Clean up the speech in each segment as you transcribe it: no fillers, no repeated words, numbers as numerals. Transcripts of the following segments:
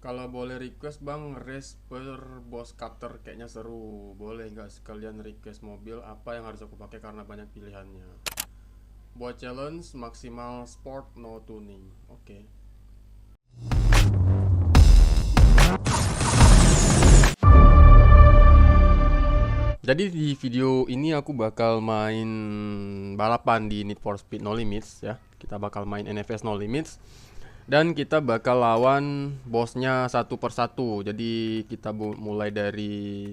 Kalau boleh request bang, race per boss cutter kayaknya seru. Boleh nggak sekalian request mobil apa yang harus aku pakai karena banyak pilihannya. Buat challenge maksimal sport no tuning. Oke. Jadi di video ini aku bakal main balapan di Need for Speed No Limits ya. Kita bakal main NFS No Limits. Dan kita bakal lawan bosnya satu persatu. Jadi kita mulai dari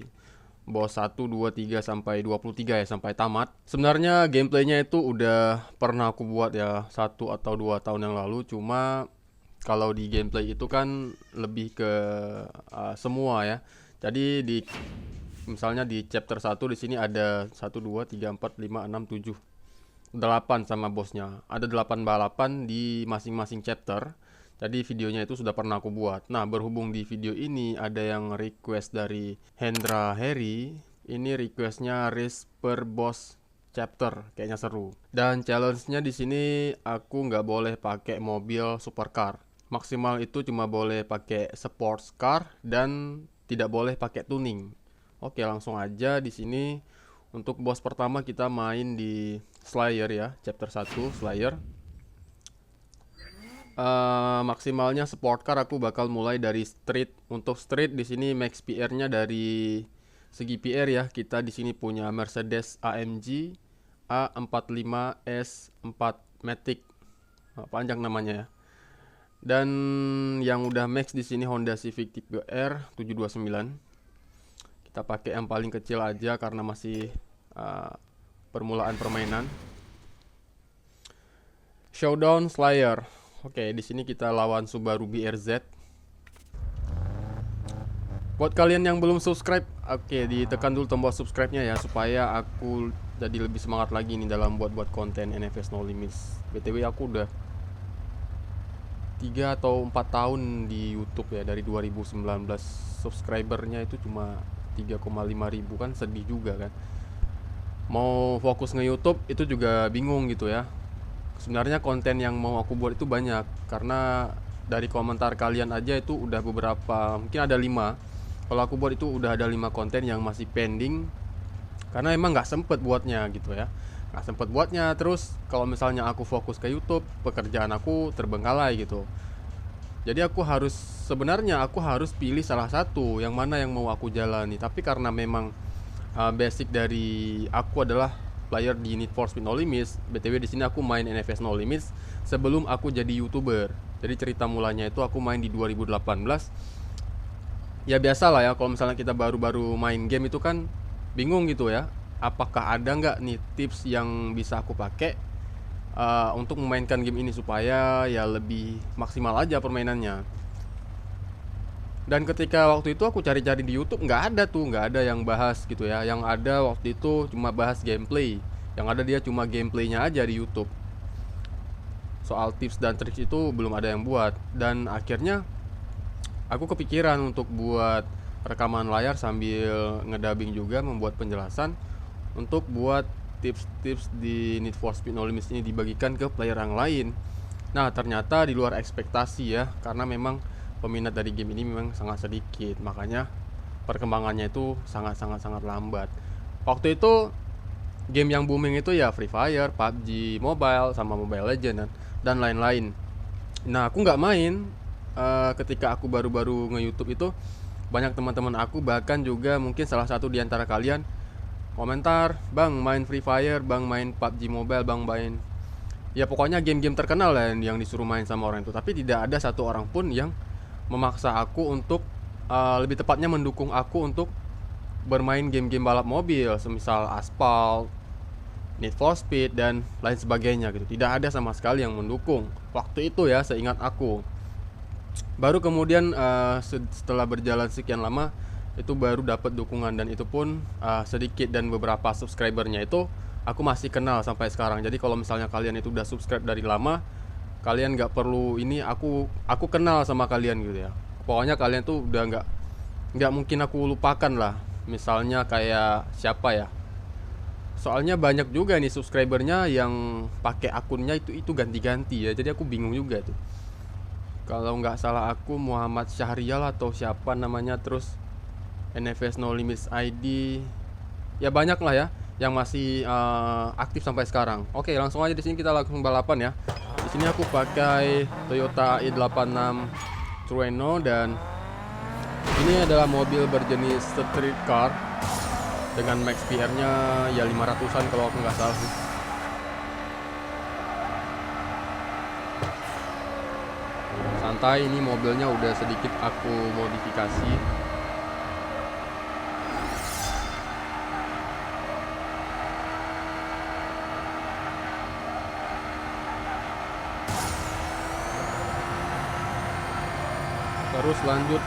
bos 1, 2, 3 sampai 23 ya, sampai tamat. Sebenarnya gameplaynya itu udah pernah aku buat ya 1 atau 2 tahun yang lalu. Cuma kalau di gameplay itu kan lebih ke semua ya. Jadi di misalnya di chapter 1 di sini ada 1, 2, 3, 4, 5, 6, 7, 8 sama bosnya. Ada 8 balapan di masing-masing chapter. Jadi videonya itu sudah pernah aku buat. Nah, berhubung di video ini ada yang request dari Hendra Harry. Ini requestnya race per boss chapter, kayaknya seru. Dan challenge-nya di sini aku nggak boleh pakai mobil supercar. Maksimal itu cuma boleh pakai sports car dan tidak boleh pakai tuning. Oke, langsung aja di sini untuk boss pertama kita main di Slayer ya, chapter 1 Slayer. Maksimalnya sport car aku bakal mulai dari street. Untuk street di sini max PR-nya dari segi PR ya. Kita di sini punya Mercedes AMG A45S4 Matic. Panjang namanya ya. Dan yang udah max di sini Honda Civic Type R 729. Kita pakai yang paling kecil aja karena masih permulaan permainan. Showdown Slayer. Oke, di sini kita lawan Subaru BRZ. Buat kalian yang belum subscribe, oke, ditekan dulu tombol subscribe-nya ya supaya aku jadi lebih semangat lagi nih dalam buat konten NFS No Limits. BTW aku udah 3 atau 4 tahun di YouTube ya, dari 2019. Subscribernya itu cuma 3,5 ribu, kan sedih juga kan. Mau fokus nge-YouTube itu juga bingung gitu ya. Sebenarnya konten yang mau aku buat itu banyak, karena dari komentar kalian aja itu udah beberapa, mungkin ada 5. Kalau aku buat itu udah ada 5 konten yang masih pending karena emang nggak sempet buatnya gitu ya, nggak sempet buatnya. Terus kalau misalnya aku fokus ke YouTube, pekerjaan aku terbengkalai gitu. Jadi sebenarnya aku harus pilih salah satu yang mana yang mau aku jalani. Tapi karena memang basic dari aku adalah player di Need for Speed No Limits. BTW di sini aku main NFS No Limits sebelum aku jadi YouTuber. Jadi cerita mulanya itu aku main di 2018. Ya biasa lah ya, kalau misalnya kita baru-baru main game itu kan bingung gitu ya. Apakah ada nggak nih tips yang bisa aku pakai untuk memainkan game ini supaya ya lebih maksimal aja permainannya. Dan ketika waktu itu aku cari-cari di YouTube, nggak ada yang bahas gitu ya. Yang ada waktu itu cuma bahas gameplay. Yang ada dia cuma gameplaynya aja di YouTube. Soal tips dan trik itu belum ada yang buat. Dan akhirnya aku kepikiran untuk buat rekaman layar sambil ngedubbing juga, membuat penjelasan untuk buat tips-tips di Need for Speed No Limits ini dibagikan ke player yang lain. Nah, ternyata di luar ekspektasi ya, karena memang peminat dari game ini memang sangat sedikit, makanya perkembangannya itu sangat lambat. Waktu itu game yang booming itu ya Free Fire, PUBG Mobile, sama Mobile Legends dan lain-lain. Nah, aku nggak main ketika aku baru-baru nge-YouTube itu. Banyak teman-teman aku, bahkan juga mungkin salah satu di antara kalian komentar, "Bang, main Free Fire, Bang, main PUBG Mobile, Bang, main..." Ya pokoknya game-game terkenal lah yang disuruh main sama orang itu. Tapi tidak ada satu orang pun yang memaksa aku untuk lebih tepatnya mendukung aku untuk bermain game-game balap mobil, semisal Asphalt, Need for Speed dan lain sebagainya gitu. Tidak ada sama sekali yang mendukung waktu itu ya, seingat aku. Baru kemudian setelah berjalan sekian lama itu baru dapat dukungan, dan itu pun sedikit, dan beberapa subscribernya itu aku masih kenal sampai sekarang. Jadi kalau misalnya kalian itu udah subscribe dari lama, kalian nggak perlu ini, aku kenal sama kalian gitu ya. Pokoknya kalian tuh udah nggak mungkin aku lupakan lah. Misalnya kayak siapa ya, soalnya banyak juga nih subscribernya yang pakai akunnya itu ganti-ganti ya, jadi aku bingung juga tuh. Kalau nggak salah aku Muhammad Syahrial atau siapa namanya, terus NFS No Limits ID. Ya banyak lah ya yang masih aktif sampai sekarang. Oke, langsung aja di sini kita langsung balapan ya. Di sini aku pakai Toyota i86 Trueno dan ini adalah mobil berjenis street car dengan max PR-nya ya 500-an kalau aku nggak salah sih. Santai, ini mobilnya udah sedikit aku modifikasi. Terus lanjut.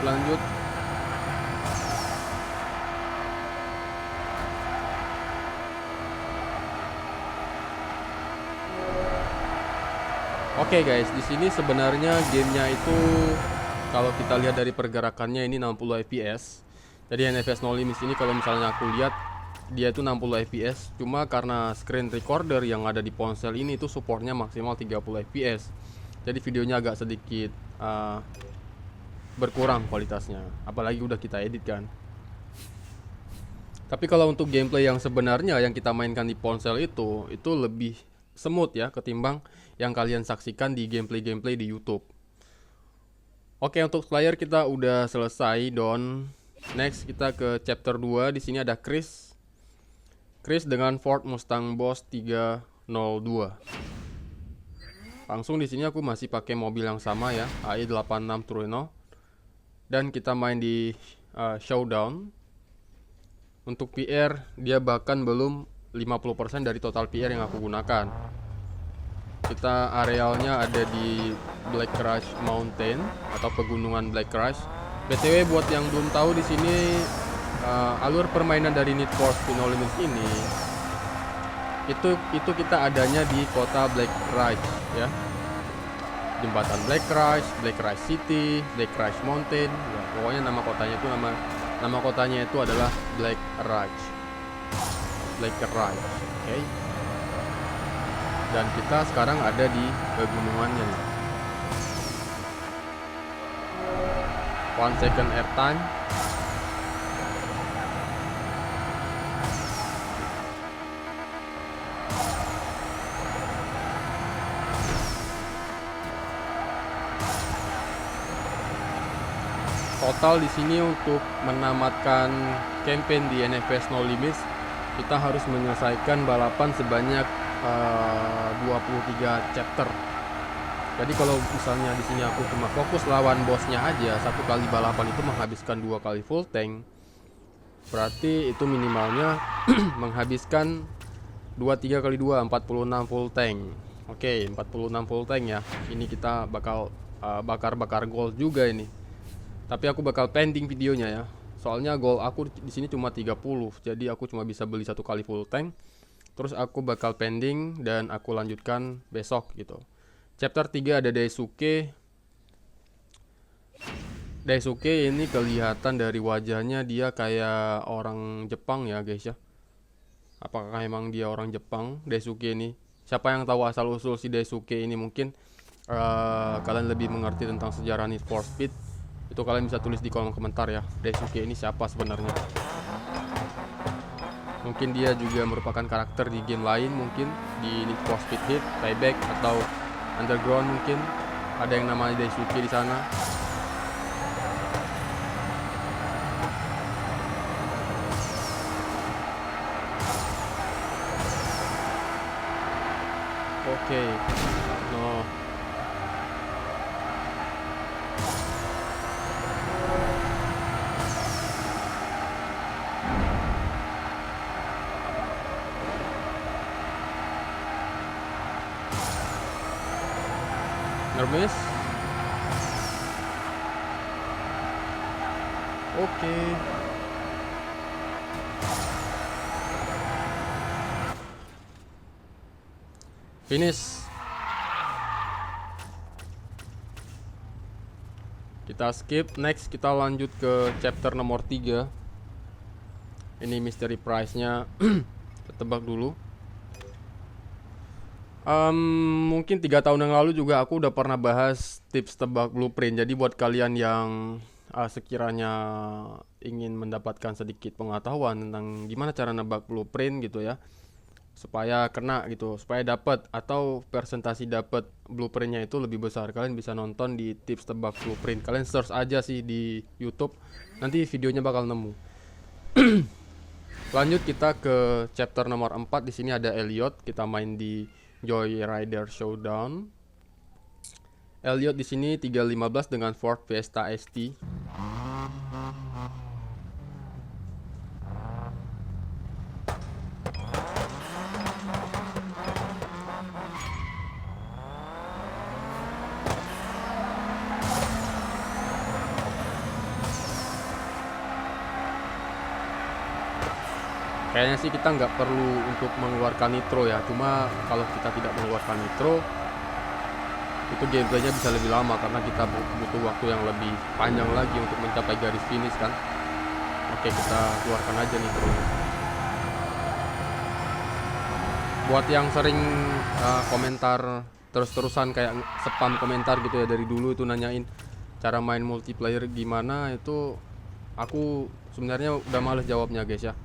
Oke guys, di sini sebenarnya gamenya itu kalau kita lihat dari pergerakannya ini 60 fps. Jadi NFS No Limits ini kalau misalnya aku lihat dia itu 60 fps. Cuma karena screen recorder yang ada di ponsel ini itu supportnya maksimal 30 fps. Jadi videonya agak sedikit berkurang kualitasnya. Apalagi udah kita edit kan. Tapi kalau untuk gameplay yang sebenarnya yang kita mainkan di ponsel itu lebih smooth ya ketimbang yang kalian saksikan di gameplay di YouTube. Oke, untuk player kita udah selesai don. Next kita ke chapter 2. Di sini ada Chris dengan Ford Mustang Boss 302. Langsung di sini aku masih pakai mobil yang sama ya, i86 Trueno. Dan kita main di showdown. Untuk PR dia bahkan belum 50% dari total PR yang aku gunakan. Kita arealnya ada di Black Crush Mountain atau pegunungan Black Crush. BTW buat yang belum tahu, di sini alur permainan dari Need for Speed No Limits ini itu kita adanya di kota Black Crush ya. Jembatan Black Crush City, Black Crush Mountain. Ya, pokoknya nama kotanya itu adalah Black Crush. Oke. Dan kita sekarang ada di pegunungannya nih. 1 second airtime. Total di sini untuk menamatkan campaign di NFS No Limits kita harus menyelesaikan balapan sebanyak 23 chapter. Jadi kalau misalnya di sini aku cuma fokus lawan bosnya aja, satu kali balapan itu menghabiskan 2 kali full tank. Berarti itu minimalnya menghabiskan 23 kali 2 46 full tank. Oke, 46 full tank ya. Ini kita bakal bakar-bakar gold juga ini. Tapi aku bakal pending videonya ya. Soalnya gold aku di sini cuma 30. Jadi aku cuma bisa beli 1 kali full tank. Terus aku bakal pending dan aku lanjutkan besok gitu. Chapter 3 ada Daisuke. Daisuke ini kelihatan dari wajahnya dia kayak orang Jepang ya guys ya. Apakah emang dia orang Jepang Daisuke ini? Siapa yang tahu asal usul si Daisuke ini? Mungkin kalian lebih mengerti tentang sejarah Need for Speed. Itu kalian bisa tulis di kolom komentar ya. Daisuke ini siapa sebenarnya? Mungkin dia juga merupakan karakter di game lain, mungkin di Need for Speed Heat, Payback atau Underground mungkin ada yang namanya Daisuke di sana. Oke. No. Nervous. Oke. Finish. Kita skip. Next kita lanjut ke chapter nomor 3. Ini mystery prize-nya. Kita tebak dulu. Mungkin 3 tahun yang lalu juga aku udah pernah bahas tips tebak blueprint. Jadi buat kalian yang sekiranya ingin mendapatkan sedikit pengetahuan tentang gimana cara nebak blueprint gitu ya, supaya kena gitu, supaya dapat atau presentasi dapat blueprintnya itu lebih besar, kalian bisa nonton di tips tebak blueprint. Kalian search aja sih di YouTube, nanti videonya bakal nemu. Lanjut kita ke chapter nomor 4. Di sini ada Elliot. Kita main di Joyrider Showdown. Elliot di sini 315 dengan Ford Fiesta ST. Kayaknya sih kita nggak perlu untuk mengeluarkan nitro ya. Cuma kalau kita tidak mengeluarkan nitro, itu gameplaynya bisa lebih lama karena kita butuh waktu yang lebih panjang lagi untuk mencapai garis finish kan. Oke, kita keluarkan aja nitro. Buat yang sering komentar terus-terusan kayak spam komentar gitu ya dari dulu itu nanyain cara main multiplayer gimana, itu aku sebenarnya udah males jawabnya guys ya.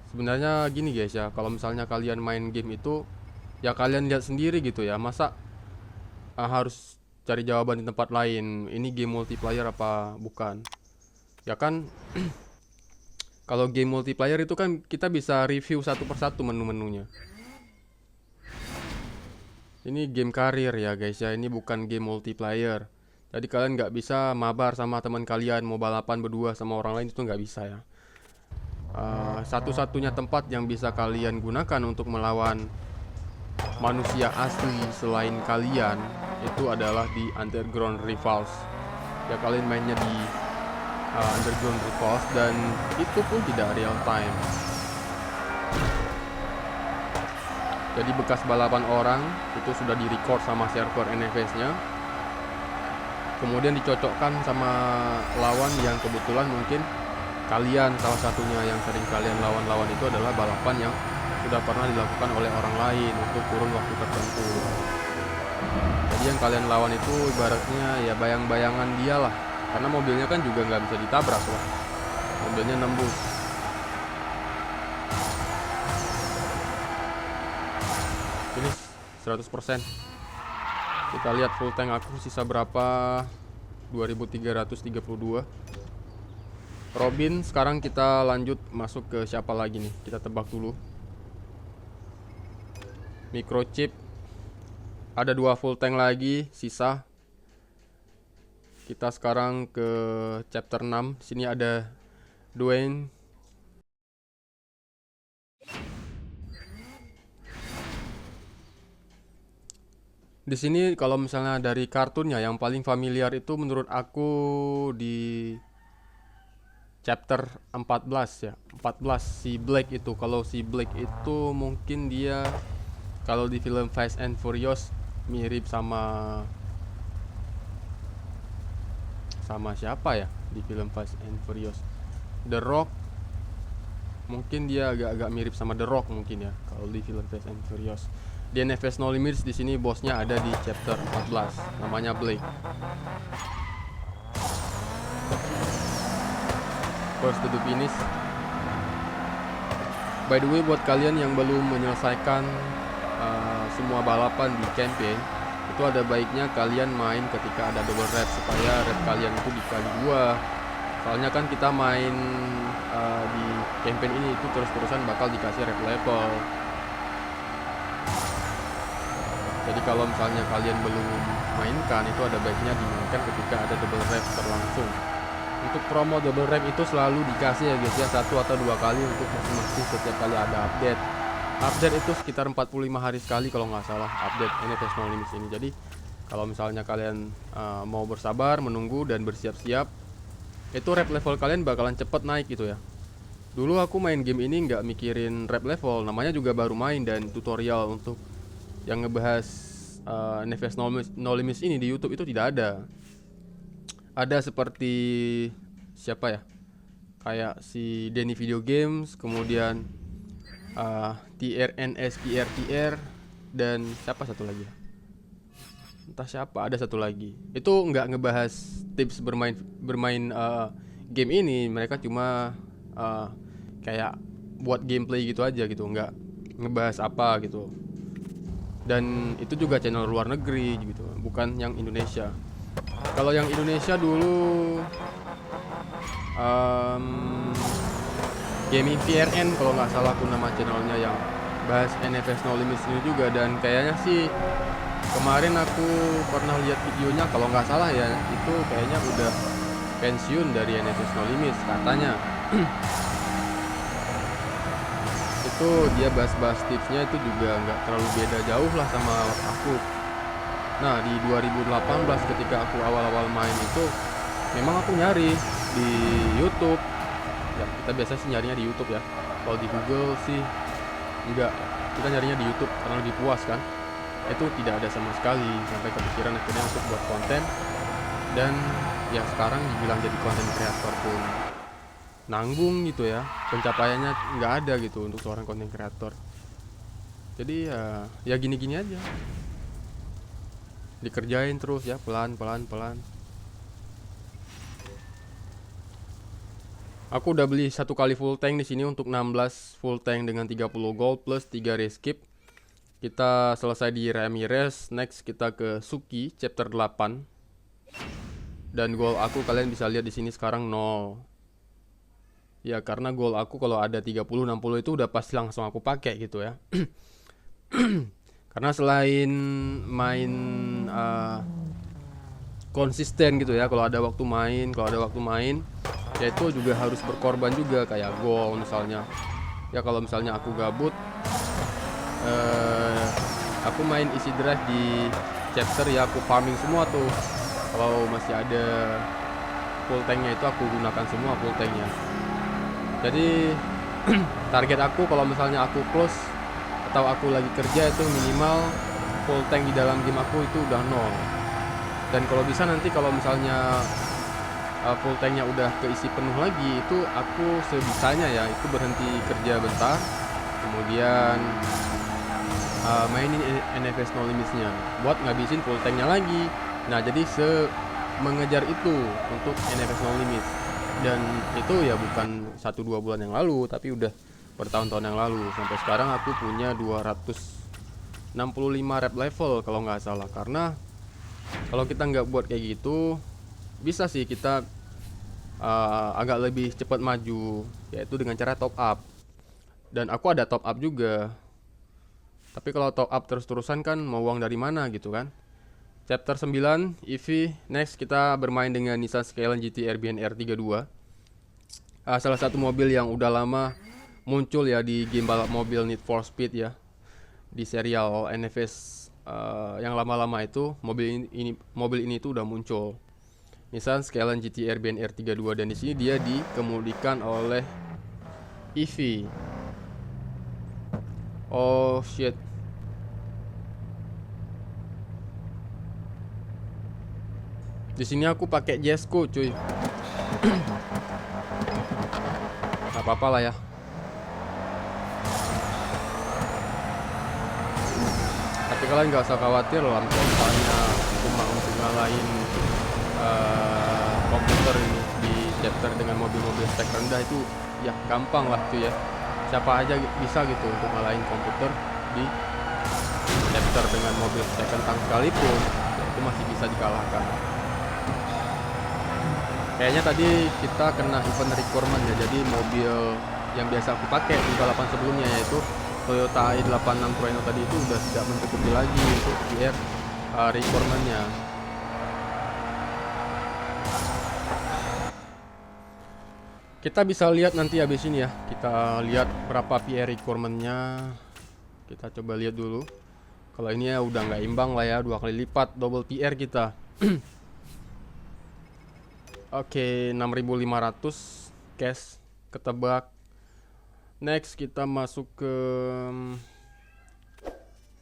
Sebenarnya gini guys ya, kalau misalnya kalian main game itu ya kalian lihat sendiri gitu ya. Masa harus cari jawaban di tempat lain, ini game multiplayer apa bukan? Ya kan, kalau game multiplayer itu kan kita bisa review satu persatu menu-menunya. Ini game karir ya guys ya, ini bukan game multiplayer. Jadi kalian nggak bisa mabar sama teman kalian, mau balapan berdua sama orang lain, itu nggak bisa ya. Satu-satunya tempat yang bisa kalian gunakan untuk melawan manusia asli selain kalian itu adalah di Underground Rivals. Ya kalian mainnya di Underground Rivals dan itu pun tidak real time. Jadi bekas balapan orang itu sudah di-record sama server NFS-nya. Kemudian dicocokkan sama lawan yang kebetulan mungkin kalian salah satunya yang sering kalian lawan itu adalah balapan yang sudah pernah dilakukan oleh orang lain untuk kurun waktu tertentu. Jadi yang kalian lawan itu ibaratnya ya bayang-bayangan dia lah, karena mobilnya kan juga nggak bisa ditabrak lah, mobilnya nembus. Ini 100%. Kita lihat full tank aku sisa berapa, 2332. Robin. Sekarang kita lanjut masuk ke siapa lagi nih, kita tebak dulu. Microchip. Ada 2 full tank lagi sisa. Kita sekarang ke chapter 6. Sini ada Dwayne. Di sini kalau misalnya dari kartunnya yang paling familiar itu menurut aku di chapter 14 ya. 14 si Black itu. Kalau si Black itu mungkin dia kalau di film Fast and Furious mirip sama siapa ya di film Fast and Furious? The Rock. Mungkin dia agak-agak mirip sama The Rock mungkin ya kalau di film Fast and Furious. Di NFS No Limits di sini bosnya ada di chapter 14, namanya Blake. First to the finish. By the way, buat kalian yang belum menyelesaikan semua balapan di campaign, itu ada baiknya kalian main ketika ada double rep supaya rep kalian itu dikali 2. Soalnya kan kita main di campaign ini itu terus-terusan bakal dikasih rep level. Jadi kalau misalnya kalian belum mainkan, itu ada baiknya dimainkan ketika ada double rep berlangsung. Untuk promo double rep itu selalu dikasih ya guys ya, 1 atau 2 kali untuk masing-masing setiap kali ada update. Update itu sekitar 45 hari sekali kalau nggak salah update NFS No Limits ini. Jadi kalau misalnya kalian mau bersabar, menunggu dan bersiap-siap, itu rep level kalian bakalan cepet naik gitu ya. Dulu aku main game ini nggak mikirin rep level, namanya juga baru main dan tutorial untuk yang ngebahas NFS No Limits ini di YouTube itu tidak ada. Ada seperti siapa ya? Kayak si Denny Video Games, kemudian TRNS PRTR, dan siapa satu lagi ya? Entah siapa, ada satu lagi. Itu nggak ngebahas tips bermain bermain game ini. Mereka cuma kayak buat gameplay gitu aja gitu, nggak ngebahas apa gitu. Dan itu juga channel luar negeri gitu, bukan yang Indonesia. Kalau yang Indonesia dulu em, Gaming VRN kalau nggak salah aku nama channelnya, yang bahas NFS No Limits ini juga. Dan kayaknya sih kemarin aku pernah lihat videonya, kalau nggak salah ya, itu kayaknya udah pensiun dari NFS No Limits katanya. Itu dia bahas-bahas tipsnya, itu juga nggak terlalu beda jauh lah sama aku. Nah di 2018 ketika aku awal-awal main itu, memang aku nyari di YouTube. Ya kita biasa sih nyarinya di YouTube ya. Kalau di Google sih enggak, kita nyarinya di YouTube karena lebih puas kan. Itu tidak ada sama sekali, sampai kepikiran akhirnya untuk buat konten. Dan ya sekarang dibilang jadi konten kreator pun nanggung gitu ya, pencapaiannya nggak ada gitu untuk seorang konten kreator. Jadi ya gini-gini aja, dikerjain terus ya, pelan pelan pelan. Aku udah beli satu kali full tank di sini untuk 16 full tank dengan 30 gold plus 3 reskip. Kita selesai di Ramirez, next kita ke Suki chapter 8. Dan goal aku kalian bisa lihat di sini sekarang 0. Ya karena goal aku kalau ada 30 60 itu udah pasti langsung aku pakai gitu ya. Karena selain main konsisten gitu ya, kalau ada waktu main, ya itu juga harus berkorban juga, kayak goal misalnya. Ya kalau misalnya aku gabut, aku main isi drive di chapter ya, aku farming semua tuh. Kalau masih ada full tanknya itu aku gunakan semua full tanknya. Jadi target aku kalau misalnya aku close atau aku lagi kerja itu minimal full tank di dalam game aku itu udah 0. Dan kalau bisa nanti kalau misalnya full tanknya udah keisi penuh lagi, itu aku sebisanya ya itu berhenti kerja bentar, kemudian mainin NFS No Limits-nya buat ngabisin full tanknya lagi. Nah jadi mengejar itu untuk NFS No Limits. Dan itu ya bukan 1-2 bulan yang lalu, tapi udah bertahun-tahun yang lalu. Sampai sekarang aku punya 265 rep level kalau nggak salah. Karena kalau kita nggak buat kayak gitu, bisa sih kita agak lebih cepat maju, yaitu dengan cara top up. Dan aku ada top up juga. Tapi kalau top up terus-terusan kan mau uang dari mana gitu kan. Chapter 9 EV. Next kita bermain dengan Nissan Skyline GT RBN R32. Salah satu mobil yang udah lama muncul ya di game balap mobil Need for Speed ya. Di serial NFS yang lama-lama itu mobil ini tuh udah muncul. Nissan Skyline GT RBN R32, dan di sini dia dikemudikan oleh EV. Oh shit. Di sini aku pakai Jesco cuy. Gak apa-apa lah ya. Tapi kalian gak usah khawatir lah, misalnya cuma untuk ngalahin komputer ini di chapter dengan mobil-mobil spek rendah itu ya gampang lah cuy ya. Siapa aja bisa gitu untuk ngalahin komputer di chapter dengan mobil spek kentang sekalipun, ya itu masih bisa dikalahkan. Kayaknya tadi kita kena event requirement ya, jadi mobil yang biasa aku pakai di balapan sebelumnya yaitu Toyota i86 Preno tadi itu udah tidak mencukupi lagi untuk PR requirement-nya. Kita bisa lihat nanti habis ini ya, kita lihat berapa PR requirement-nya. Kita coba lihat dulu. Kalau ini ya udah nggak imbang lah ya, 2 kali lipat double PR kita. Oke, 6.500 cash ketebak. Next kita masuk ke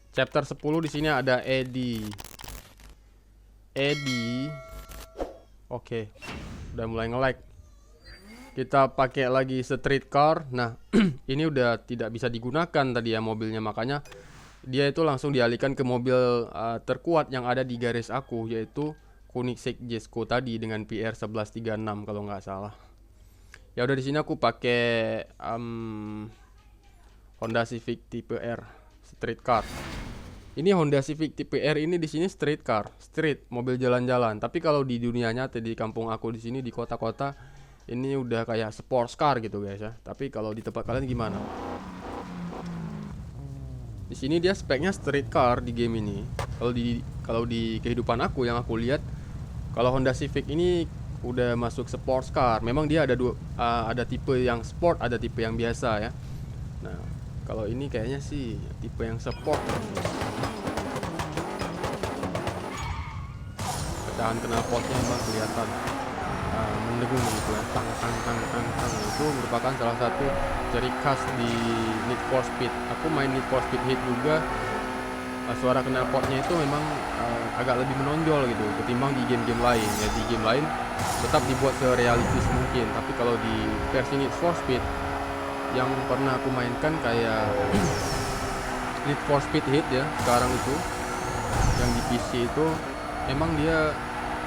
chapter 10. Di sini ada Eddie. Oke. Udah mulai nge-lag. Kita pakai lagi street car. Nah, ini udah tidak bisa digunakan tadi ya mobilnya, makanya dia itu langsung dialihkan ke mobil terkuat yang ada di garis aku, yaitu Koenigsegg Jesko tadi dengan PR 1136 kalau nggak salah. Ya udah, di sini aku pakai Honda Civic tipe R street car. Ini Honda Civic tipe R ini di sini street car, street, mobil jalan-jalan. Tapi kalau di dunia nyata di kampung aku di sini di kota-kota ini udah kayak sports car gitu guys ya. Tapi kalau di tempat kalian gimana? Di sini dia speknya street car di game ini. Kalau di kehidupan aku yang aku lihat, kalau Honda Civic ini udah masuk sports car. Memang dia ada ada tipe yang sport, ada tipe yang biasa ya. Nah, kalau ini kayaknya sih tipe yang sport. Pecahan knalpotnya memang kelihatan mendegung gitu ya. Tang tang tang tang tang. Itu merupakan salah satu ciri khas di Need for Speed. Aku main Need for Speed Heat juga. Suara knalpotnya itu memang agak lebih menonjol gitu ketimbang di game-game lain ya. Di game lain tetap dibuat serealistis mungkin, tapi kalau di versi Need for Speed yang pernah aku mainkan kayak Need for Speed Heat ya sekarang itu, yang di PC itu emang dia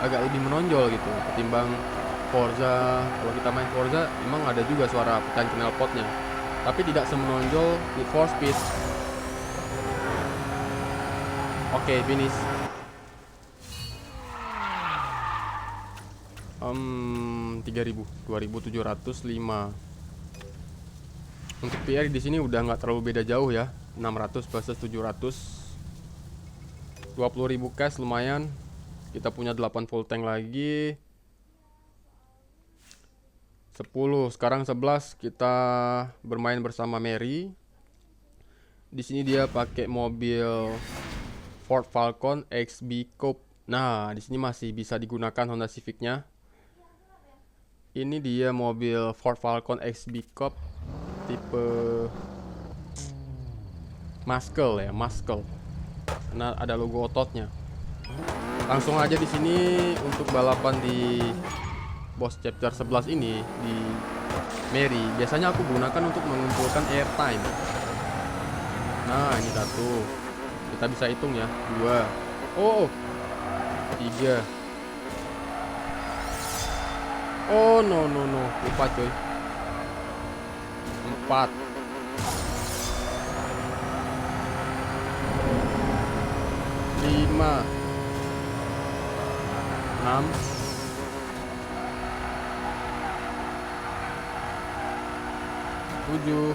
agak lebih menonjol gitu ketimbang Forza. Kalau kita main Forza emang ada juga suara pecahan knalpotnya, tapi tidak semenonjol Need for Speed. Oke, finish. 2705. Untuk PR di sini udah nggak terlalu beda jauh ya, 600 versus 700. 20.000 cash lumayan. Kita punya 8 full tank lagi. 10, sekarang 11 kita bermain bersama Mary. Di sini dia pakai mobil Ford Falcon XB Coupe. Nah, di sini masih bisa digunakan Honda Civic-nya. Ini dia mobil Ford Falcon XB Coupe tipe Muscle ya, Muscle. Nah, ada logo ototnya. Langsung aja di sini untuk balapan di boss chapter 11 ini di Mary. Biasanya aku gunakan untuk mengumpulkan airtime. Nah, ini 1. Kita bisa hitung ya. 2. Oh, 3. Oh no. Lupa coy. 4. 5. 6. 7.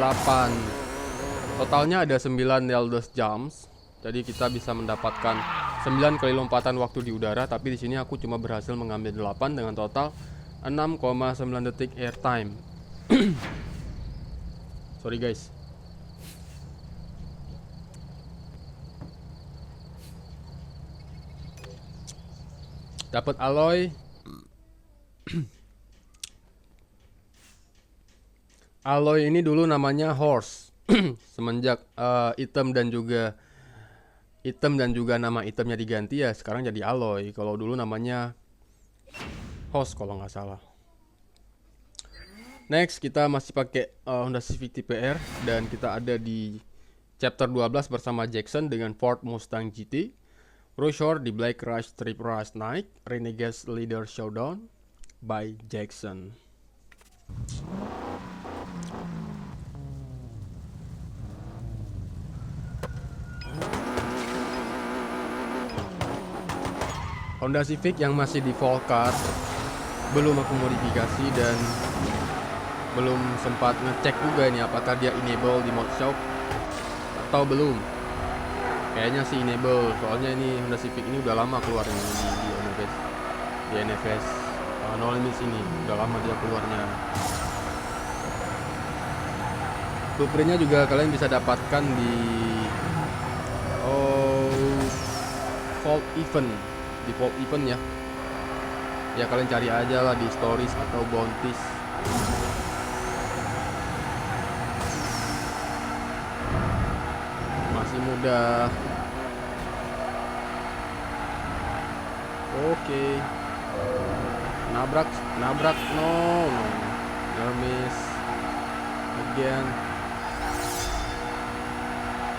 8. Totalnya ada 9 Eldest Jumps. Jadi kita bisa mendapatkan 9 kali lompatan waktu di udara, tapi di sini aku cuma berhasil mengambil 8 dengan total 6,9 detik airtime. Sorry guys. Dapat alloy. Alloy ini dulu namanya horse. Semenjak item dan juga nama itemnya diganti ya sekarang jadi alloy. Kalau dulu namanya host kalau nggak salah. Next kita masih pakai Honda Civic Type R dan kita ada di chapter 12 bersama Jackson dengan Ford Mustang GT, Rushore di Black Rush Trip Rush Night, Renegades Leader Showdown by Jackson. Honda Civic yang masih di full car, belum aku modifikasi dan belum sempat ngecek juga ini apakah dia enable di mode shop atau belum. Kayaknya sih enable, soalnya ini Honda Civic ini udah lama keluarnya di NFS No Limits ini, udah lama dia keluarnya. Blueprintnya juga kalian bisa dapatkan di Vault Event, di Vault Event ya. Ya kalian cari aja lah di stories atau bounties. Masih muda. Oke. Nabrak, no. Near miss. Again.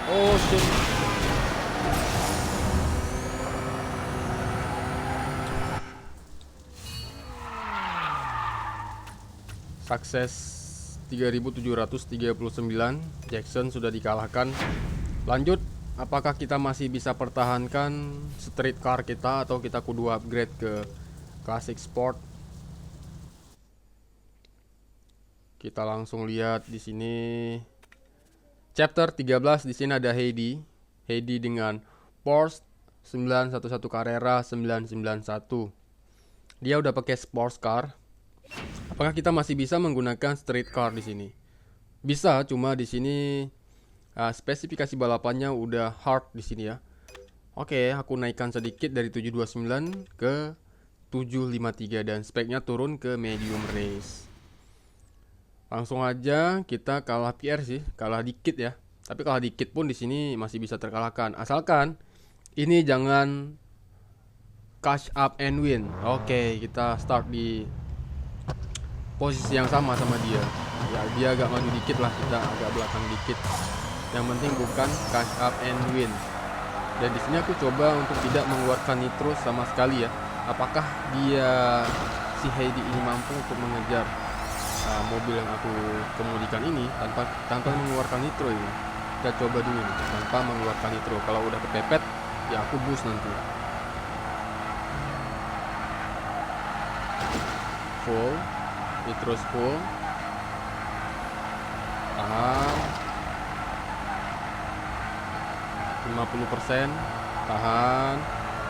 Oh shit. Sukses 3739. Jackson sudah dikalahkan. Lanjut, apakah kita masih bisa pertahankan street car kita atau kita kudu upgrade ke classic sport? Kita langsung lihat di sini. Chapter 13 di sini ada Heidi. Heidi dengan Porsche 911 Carrera 991. Dia udah pakai sports car. Apakah kita masih bisa menggunakan street car di sini? Bisa, cuma di sini spesifikasi balapannya udah hard di sini ya. Oke, aku naikkan sedikit dari 729 ke 753 dan speknya turun ke medium race. Langsung aja kita kalah PR sih, kalah dikit ya. Tapi kalah dikit pun di sini masih bisa terkalahkan. Asalkan ini jangan cash up and win. Oke, kita start di posisi yang sama dia. Ya, dia agak maju dikit lah, kita agak belakang dikit. Yang penting bukan cash up and win. Dan di sini aku coba untuk tidak mengeluarkan nitro sama sekali ya. Apakah dia si Heidi ini mampu untuk mengejar mobil yang aku kemudikan ini tanpa mengeluarkan nitro ini? Kita coba dulu nih, tanpa mengeluarkan nitro. Kalau udah kepepet, ya aku boost nanti. Full. Nitros full. Tahan 50%. Tahan.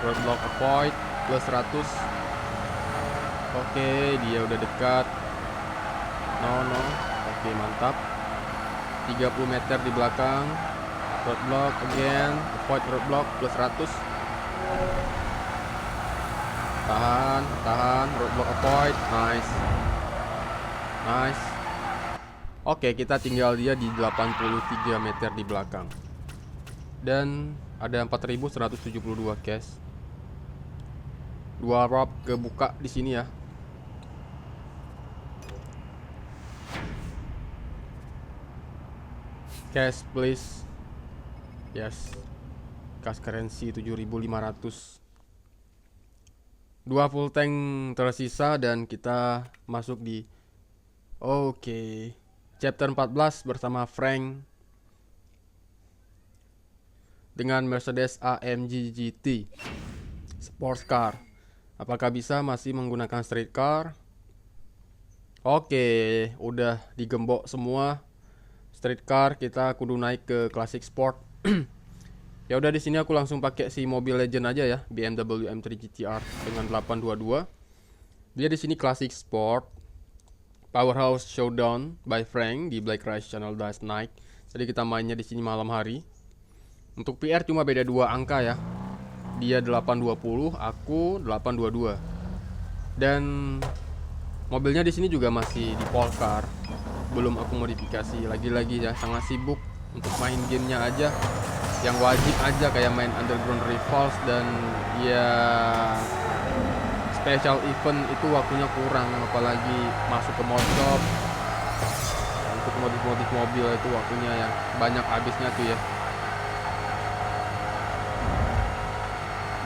Roadblock avoid plus 100. Oke, dia udah dekat. No. Oke, mantap. 30 meter di belakang. Roadblock again. Avoid roadblock plus 100. Tahan. Roadblock avoid. Nice. Oke, kita tinggal dia di 83 meter di belakang. Dan ada 4172 cash. 2 rob kebuka di sini ya. Cash please. Yes. Cash currency 7500. 2 full tank tersisa dan kita masuk di Oke, chapter 14 bersama Frank dengan Mercedes AMG GT Sports Car. Apakah bisa masih menggunakan street car? Oke, udah digembok semua street car, kita kudu naik ke classic sport. Ya udah, di sini aku langsung pakai si mobil legend aja ya, BMW M3 GTR dengan 822. Dia di sini classic sport. Powerhouse Showdown by Frank di Black Rice Channel Last Night. Jadi kita mainnya di sini malam hari. Untuk PR cuma beda 2 angka ya. Dia 820, aku 822. Dan mobilnya di sini juga masih di Polkar. Belum aku modifikasi. Lagi-lagi ya, sangat sibuk untuk main gamenya aja. Yang wajib aja kayak main Underground Rivals dan ya special event itu waktunya kurang, apalagi masuk ke mod shop untuk modif mobil itu waktunya yang banyak habisnya tuh ya.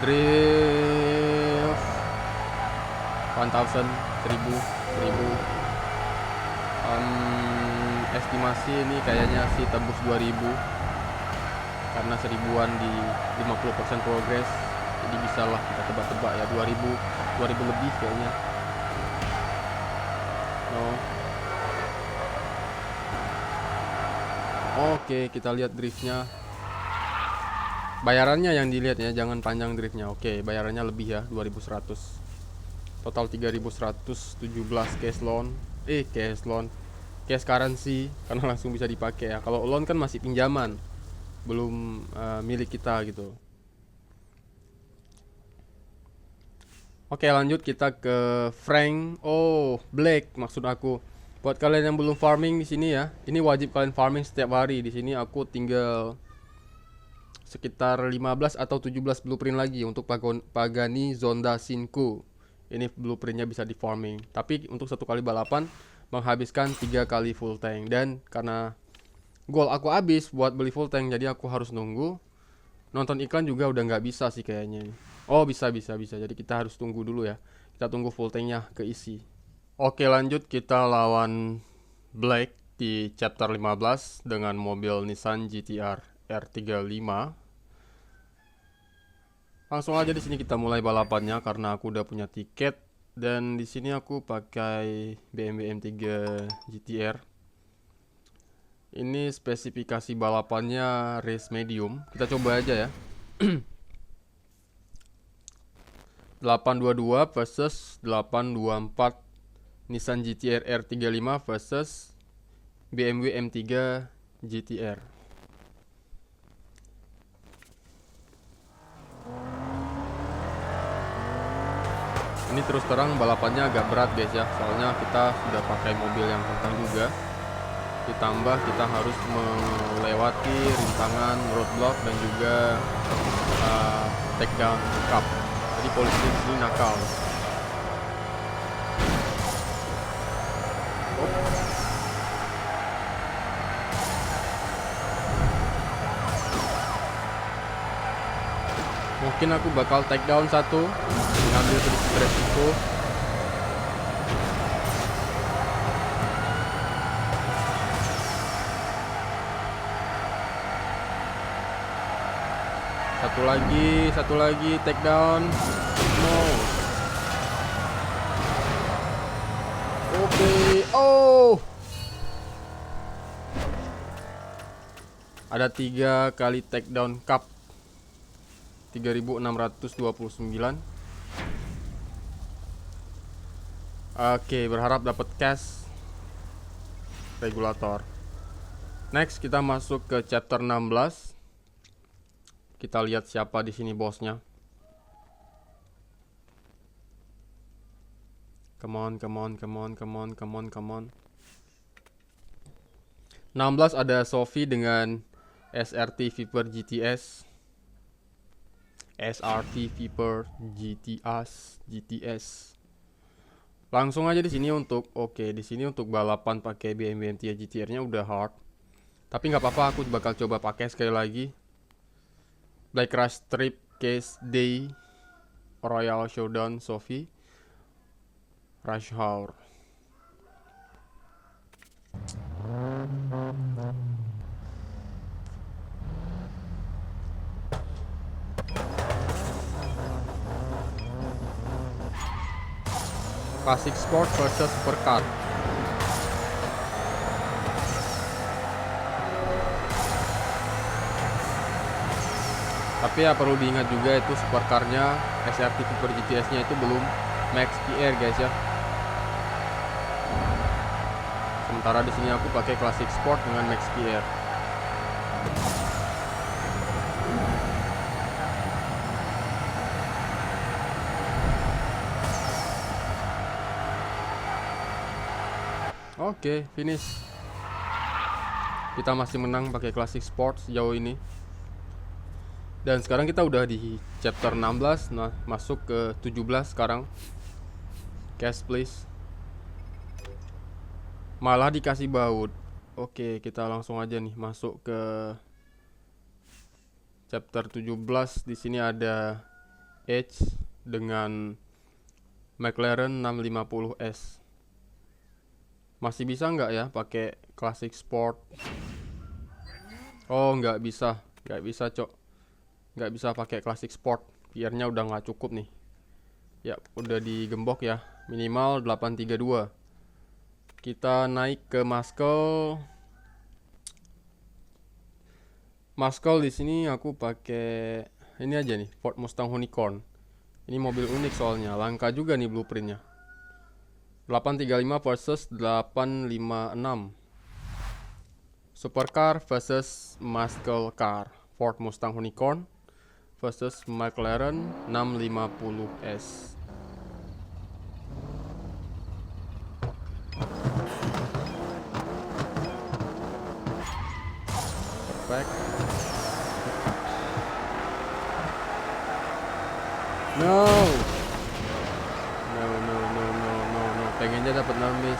Drift 1000, 1000. Estimasi ini kayaknya sih tembus 2000 karena 1000-an di 50% progress. Jadi bisa lah kita tebak-tebak ya 2000 lebih kayaknya. No. Oke, kita lihat driftnya. Bayarannya yang dilihat ya, jangan panjang driftnya. Oke, bayarannya lebih ya, 2100. Total 3117 cash loan. Cash currency karena langsung bisa dipakai ya. Kalau loan kan masih pinjaman, belum milik kita gitu. Oke, lanjut kita ke Frank. Oh, Black maksud aku. Buat kalian yang belum farming di sini ya, ini wajib kalian farming setiap hari. Di sini aku tinggal sekitar 15 atau 17 blueprint lagi untuk Pagani Zonda Cinque. Ini blueprintnya bisa di farming. Tapi untuk satu kali balapan menghabiskan 3 kali full tank. Dan karena Goal aku habis buat beli full tank, jadi aku harus nunggu. Nonton iklan juga udah nggak bisa sih kayaknya ini. Oh bisa bisa bisa, jadi kita harus tunggu dulu ya. Kita tunggu full tanknya keisi. Oke lanjut, kita lawan Black di chapter 15 dengan mobil Nissan GT-R R35. Langsung aja di sini kita mulai balapannya karena aku udah punya tiket, dan di sini aku pakai BMW M3 GT-R. Ini spesifikasi balapannya race medium. Kita coba aja ya. 822 versus 824 Nissan GT-R R35 versus BMW M3 GT-R. Ini terus terang balapannya agak berat guys ya, soalnya kita sudah pakai mobil yang kencang juga. Ditambah kita harus melewati rintangan roadblock dan juga takedown cup. Jadi polisi di sini nakal. Mungkin aku bakal takedown satu, mengambil sedikit resiko. Satu lagi takedown. No. Oke. Oh. Ada 3 kali takedown cup. 3629. Oke, berharap dapat cash regulator. Next kita masuk ke chapter 16. Kita lihat siapa di sini bosnya. Come on. 16 ada Sophie dengan SRT Viper GTS. GTS. Langsung aja di sini untuk di sini untuk balapan pakai BMW M3 GT-R-nya udah hard. Tapi nggak apa-apa, aku bakal coba pakai sekali lagi. Black Rush Strip Case Day Royal Showdown Sophie Rush Hour. Classic Sport versus Supercar. Tapi ya perlu diingat juga itu supercarnya SRT Super GTS-nya itu belum Max PR guys ya. Sementara di sini aku pakai Classic Sport dengan Max PR. Oke, finish. Kita masih menang pakai Classic Sport sejauh ini. Dan sekarang kita udah di chapter 16. Nah, masuk ke 17 sekarang. Cash please. Malah dikasih baut. Oke, kita langsung aja nih masuk ke chapter 17. Di sini ada Edge dengan McLaren 650S. Masih bisa nggak ya pakai Classic Sport? Oh, nggak bisa, cok. Nggak bisa pakai Classic Sport. PR-nya udah nggak cukup nih. Ya, udah digembok ya. Minimal 832. Kita naik ke Muscle. Muscle di sini aku pakai ini aja nih, Ford Mustang Unicorn. Ini mobil unik soalnya, langka juga nih blueprintnya. 835 versus 856. Supercar versus Muscle Car. Ford Mustang Unicorn versus McLaren 650S. Perfect. No. Pengennya dapat non-miss.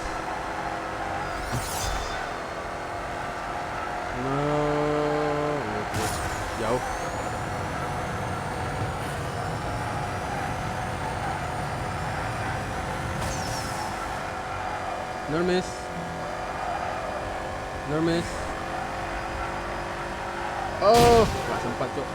No, oke, jauh. Nermis. Oh, nggak sempat, Cok.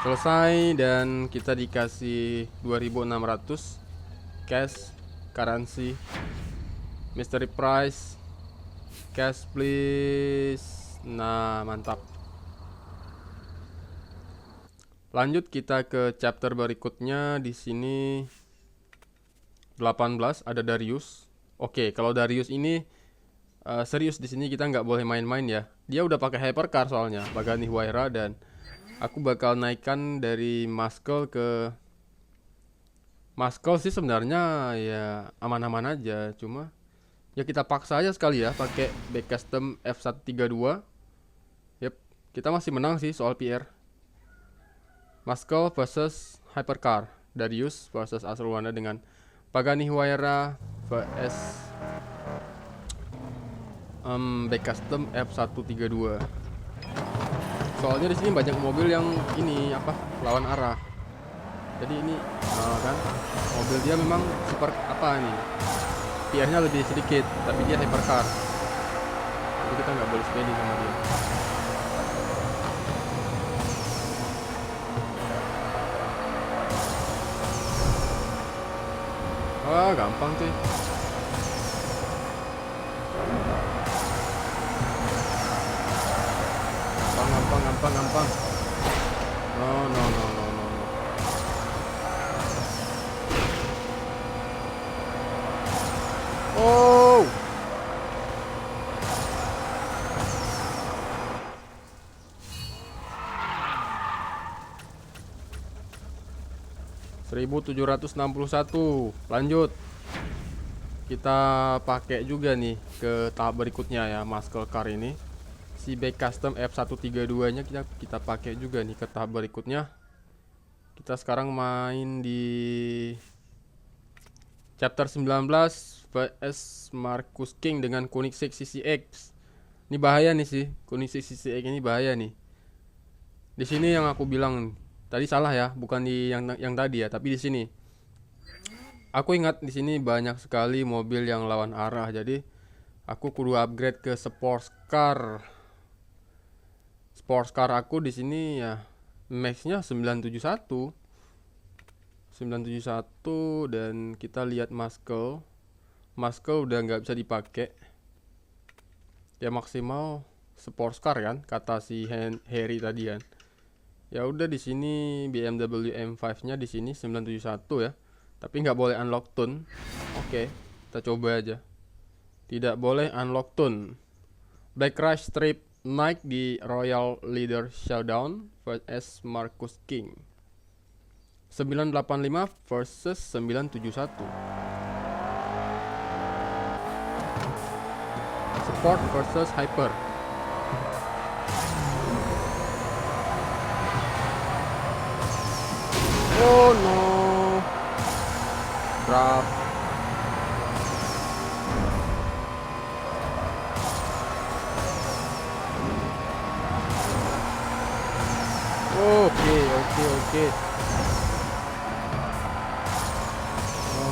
Selesai dan kita dikasih 2.600 cash, currency, mystery prize, cash please. Nah, mantap. Lanjut kita ke chapter berikutnya. Di sini 18 ada Darius. Oke, kalau Darius ini serius di sini kita nggak boleh main-main ya. Dia udah pakai hypercar soalnya, Pagani Huayra, dan aku bakal naikkan dari Muscle ke Muscle sih sebenarnya ya aman-aman aja, cuma ya kita paksa aja sekali ya pakai back custom F132. Yep, kita masih menang sih soal PR. Muscle versus Hypercar, Darius versus Asrwana dengan Pagani Huayra vs back custom F132. Soalnya di sini banyak mobil yang ini apa lawan arah. Jadi ini kan mobil dia memang super apa nih, PR-nya lebih sedikit, tapi dia hypercar. Jadi kita nggak boleh spending sama dia. Wah, gampang tuh. Gampang. No. Oh. (1761). Lanjut. Kita pakai juga nih ke tahap berikutnya ya, muscle car ini. Si back custom F132 nya kita pakai juga nih ke tahap berikutnya. Kita sekarang main di chapter 19 vs Marcus King dengan Koenigsegg CCX. Ini bahaya nih sih, Koenigsegg CCX ini bahaya nih. Di sini yang aku bilang tadi salah ya, bukan di yang tadi ya, tapi di sini. Aku ingat di sini banyak sekali mobil yang lawan arah, jadi aku kudu upgrade ke sports car. Sports car aku di sini ya max-nya 971 dan kita lihat Muscle udah nggak bisa dipakai. Ya maksimal sports car kan kata si Harry tadi kan. Ya udah di sini BMW M5-nya di sini 971 ya. Tapi nggak boleh unlock tune. Oke, kita coba aja. Tidak boleh unlock tune. Black Rush Strip naik di Royal Leader Showdown vs Marcus King. 985 versus 971. Sport versus Hyper. Oh no. Drop. Oke. No.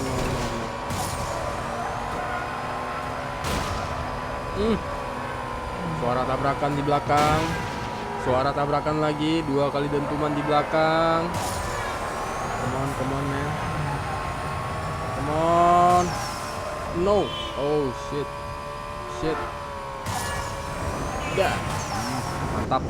Suara tabrakan di belakang. Suara tabrakan lagi, 2 kali dentuman di belakang. Come on man. Come on. No. Oh shit. Ya. Mantap.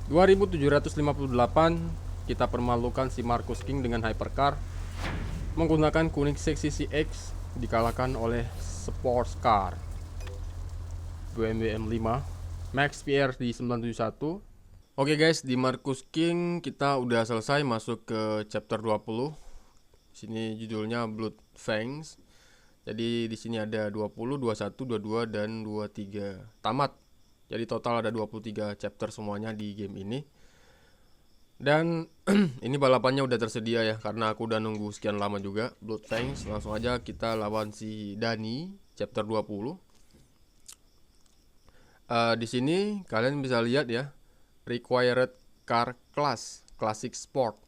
(2758). Kita permalukan si Marcus King dengan hypercar menggunakan Koenigsegg CCX, dikalahkan oleh sports car BMW M5 max PR di 971. Oke guys, di Marcus King kita udah selesai masuk ke chapter 20. Sini judulnya Blood Fangs. Jadi di sini ada 20, 21, 22 dan 23. Tamat. Jadi total ada 23 chapter semuanya di game ini. Dan ini balapannya udah tersedia ya, karena aku udah nunggu sekian lama juga. Bloodfangs, langsung aja kita lawan si Dani chapter 20. Di sini kalian bisa lihat ya, required car class classic sport,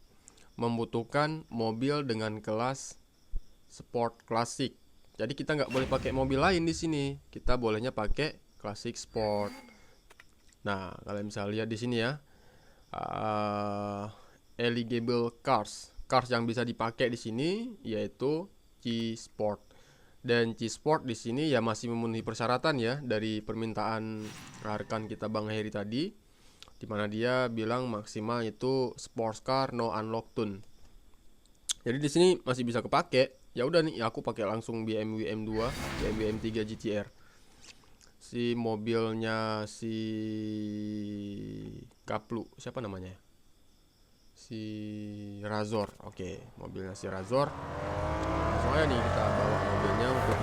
membutuhkan mobil dengan kelas sport klasik. Jadi kita nggak boleh pakai mobil lain di sini, kita bolehnya pakai classic sport. Nah, kalian bisa lihat di sini ya, eligible cars yang bisa dipakai di sini yaitu C-Sport. Dan C-Sport di sini ya masih memenuhi persyaratan ya dari permintaan rekan kita Bang Heri tadi, dimana dia bilang maksimal itu sports car no unlock tune. Jadi di sini masih bisa kepake. Ya udah nih, aku pakai langsung BMW M2, BMW M3 GTR. Si mobilnya si Kaplu, siapa namanya? Si Razor. Oke, mobilnya si Razor. Langsung aja nih kita bawa mobilnya untuk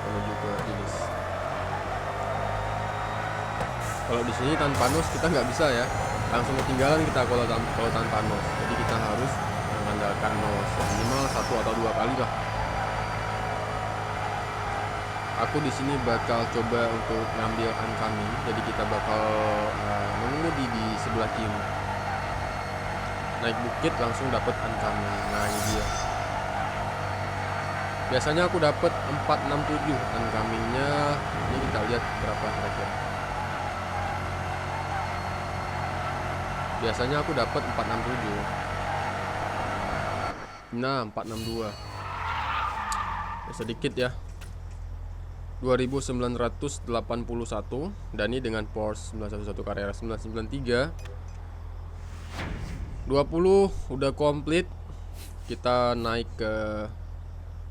menuju ke finish. Kalau di sini tanpa nos kita nggak bisa ya, langsung ketinggalan kita kalau tanpa nos. Jadi kita harus mengandalkan nos minimal 1 atau 2 kali lah. Aku di sini bakal coba untuk ngambil oncoming, jadi kita bakal mengemudi di sebelah kiri. Naik bukit langsung dapat oncoming. Nah ini dia. Biasanya aku dapat 467 oncomingnya. Ini kita lihat berapa kira-kira. Biasanya aku dapat 467. Nah 462. Sedikit ya. 2981 Dani dengan Porsche 911 Carrera 993. 20 udah komplit. Kita naik ke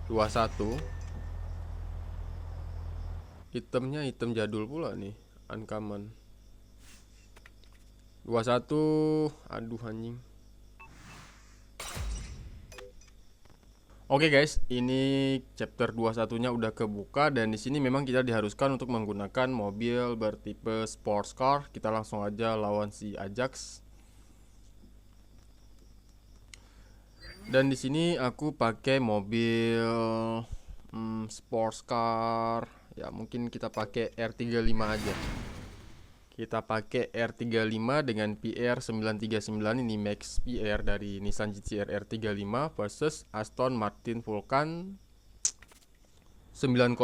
21. Itemnya item jadul pula nih, uncommon. 21, aduh anjing. Oke guys, ini chapter 21-nya udah kebuka dan di sini memang kita diharuskan untuk menggunakan mobil bertipe sports car. Kita langsung aja lawan si Ajax. Dan di sini aku pakai mobil sports car. Ya, mungkin kita pakai R35 aja. Kita pakai R35 dengan PR 939, ini max PR dari Nissan GT-R R35 versus Aston Martin Vulcan 901.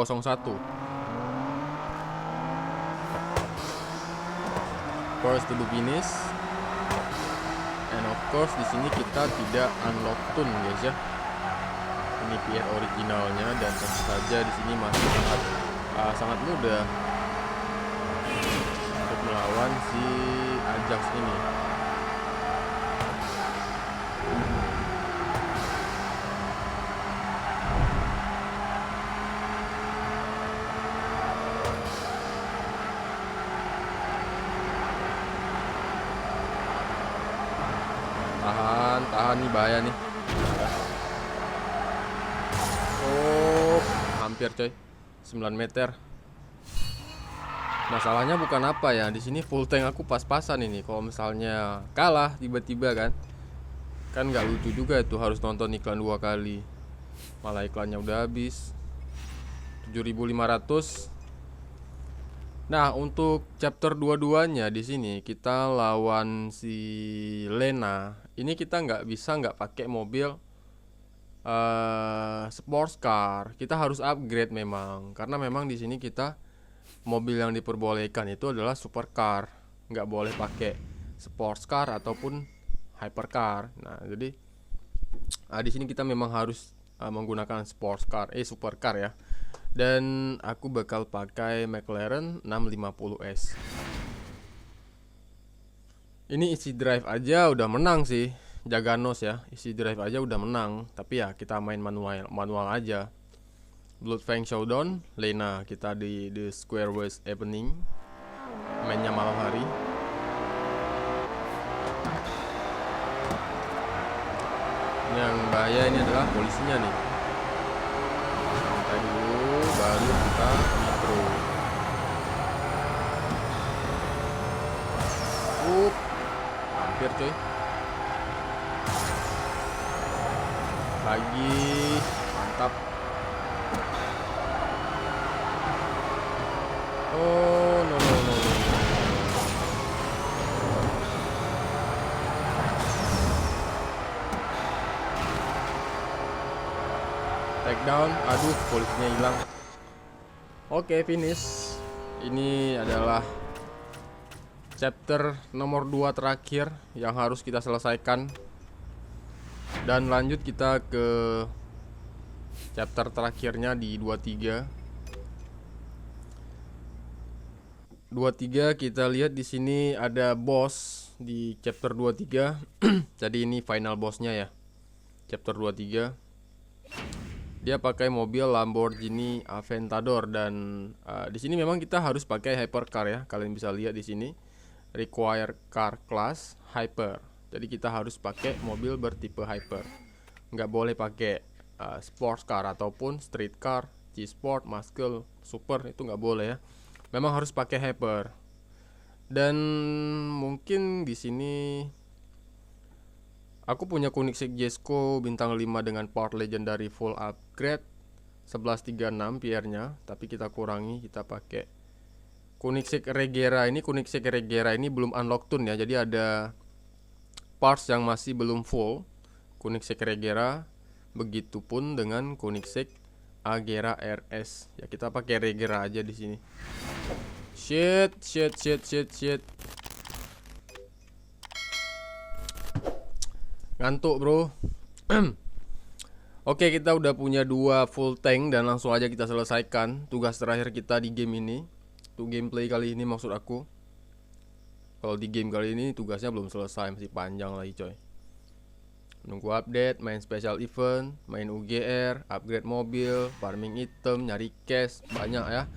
First to the finish. And of course di sini kita tidak unlock tune guys ya. Ini PR originalnya dan tentu saja di sini masih sangat mudah melawan si Ajax ini. Tahan nih, bahaya nih. Oh, hampir coy. 9 meter. Masalahnya bukan apa ya, di sini full tank aku pas-pasan ini. Kalau misalnya kalah tiba-tiba kan nggak lucu juga itu, harus nonton iklan 2 kali. Malah iklannya udah habis. 7.500. Nah, untuk chapter 22-nya di sini kita lawan si Lena. Ini kita nggak pakai mobil sports car. Kita harus upgrade memang, karena memang di sini kita mobil yang diperbolehkan itu adalah supercar, nggak boleh pakai sports car ataupun hypercar. Nah, jadi di sini kita memang harus menggunakan sports car, supercar ya. Dan aku bakal pakai McLaren 650S. Ini isi drive aja udah menang sih, Jaganos ya. Isi drive aja udah menang, tapi ya kita main manual aja. Bloodfang Showdown, Lena kita di The Square West Evening, mainnya malam hari. Yang bahaya ini adalah polisinya nih. Santai dulu, baru kita nitro. coy. Lagi mantap. Oh no no no no. Take down. Aduh, polisinya hilang. Oke, finish. Ini adalah chapter nomor 2 terakhir yang harus kita selesaikan. Dan lanjut kita ke chapter terakhirnya di 23. 23 kita lihat di sini ada boss di chapter 23. Jadi ini final bossnya ya. Chapter 23. Dia pakai mobil Lamborghini Aventador dan di sini memang kita harus pakai hypercar ya. Kalian bisa lihat di sini require car class hyper. Jadi kita harus pakai mobil bertipe hyper. Nggak boleh pakai sports car ataupun street car, G-Sport, Muscle, Super, itu nggak boleh ya. Memang harus pakai hyper. Dan mungkin di sini aku punya Koenigsegg Jesko bintang 5 dengan part legendary full upgrade 1136 PR-nya, tapi kita kurangi, kita pakai Koenigsegg Regera. Ini Koenigsegg Regera ini belum unlock tune ya. Jadi ada parts yang masih belum full Koenigsegg Regera. Begitupun dengan Koenigsegg Agera RS. Ya kita pakai Regera aja di sini. Shit. Ngantuk, bro. Oke, kita udah punya 2 full tank dan langsung aja kita selesaikan tugas terakhir kita di game ini. Tuh gameplay kali ini maksud aku. Kalau di game kali ini tugasnya belum selesai, masih panjang lagi coy. Nunggu update, main special event, main UGR, upgrade mobil, farming item, nyari cash, banyak ya.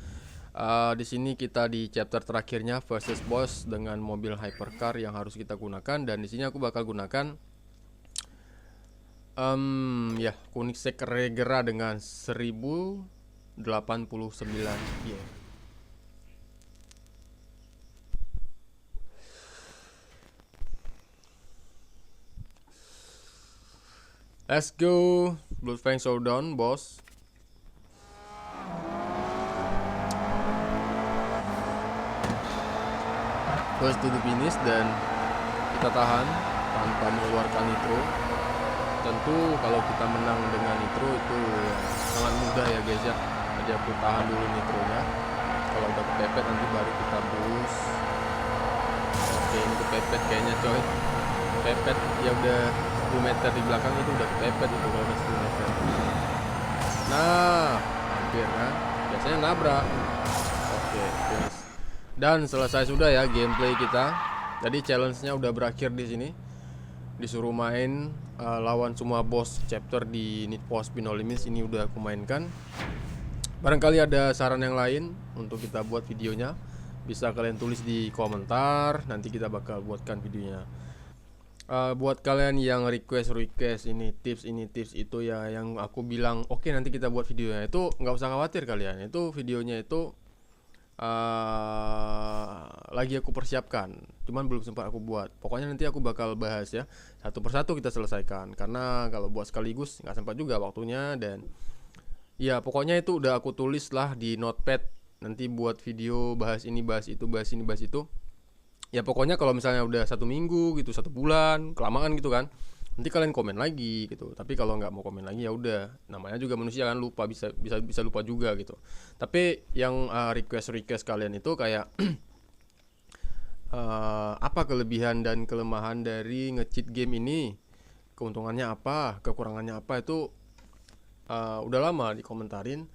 Di sini kita di chapter terakhirnya versus boss dengan mobil hypercar yang harus kita gunakan, dan di sini aku bakal gunakan ya Koenigsegg Regera dengan 1089 ya. Let's go, Bloodfang Showdown, boss. First to the finish dan kita tahan tanpa mengeluarkan nitro. Tentu kalau kita menang dengan nitro itu sangat mudah ya guys ya. Jadi aku tahan dulu nitronya. Kalau udah kepepet nanti baru kita boost. Oke, ini kepepet kayaknya coy. Kepepet ya udah 10 meter di belakang itu udah kepepet itu kalau udah 10 meter. Nah, hampir kan. Biasanya nabrak. Oke, finish. Dan selesai sudah ya gameplay kita. Jadi challenge-nya udah berakhir di sini. Disuruh main lawan semua boss chapter di Need for Speed No Limits ini udah aku mainkan. Barangkali ada saran yang lain untuk kita buat videonya, bisa kalian tulis di komentar. Nanti kita bakal buatkan videonya. Buat kalian yang request ini tips itu ya, yang aku bilang oke, nanti kita buat videonya, itu nggak usah khawatir kalian. Itu videonya itu lagi aku persiapkan, cuman belum sempat aku buat. Pokoknya nanti aku bakal bahas ya, satu persatu kita selesaikan, karena kalau buat sekaligus nggak sempat juga waktunya. Dan ya pokoknya itu udah aku tulis lah di notepad, nanti buat video bahas ini bahas itu, bahas ini bahas itu. Ya pokoknya kalau misalnya udah 1 minggu gitu, 1 bulan kelamaan gitu kan, nanti kalian komen lagi gitu. Tapi kalau nggak mau komen lagi ya udah, namanya juga manusia kan, lupa, bisa lupa juga gitu. Tapi yang request kalian itu kayak apa kelebihan dan kelemahan dari nge-cheat game ini, keuntungannya apa, kekurangannya apa, itu udah lama dikomentarin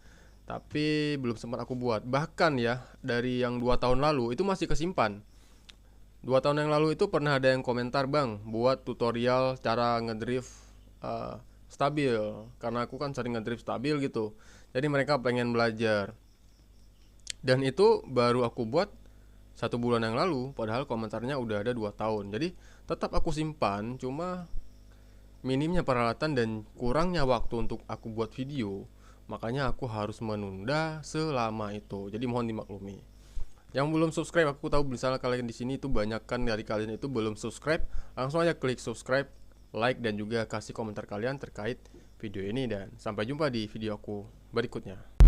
tapi belum sempat aku buat. Bahkan ya dari yang 2 tahun lalu itu masih kesimpan. 2 tahun yang lalu itu pernah ada yang komentar, bang, buat tutorial cara ngedrift stabil, karena aku kan sering ngedrift stabil gitu. Jadi mereka pengen belajar. Dan itu baru aku buat 1 bulan yang lalu, padahal komentarnya udah ada 2 tahun. Jadi tetap aku simpan, cuma minimnya peralatan dan kurangnya waktu untuk aku buat video, makanya aku harus menunda selama itu. Jadi mohon dimaklumi. Yang belum subscribe, aku tahu misalnya kalian di sini itu banyak kan dari kalian itu belum subscribe, langsung aja klik subscribe, like dan juga kasih komentar kalian terkait video ini dan sampai jumpa di video aku berikutnya.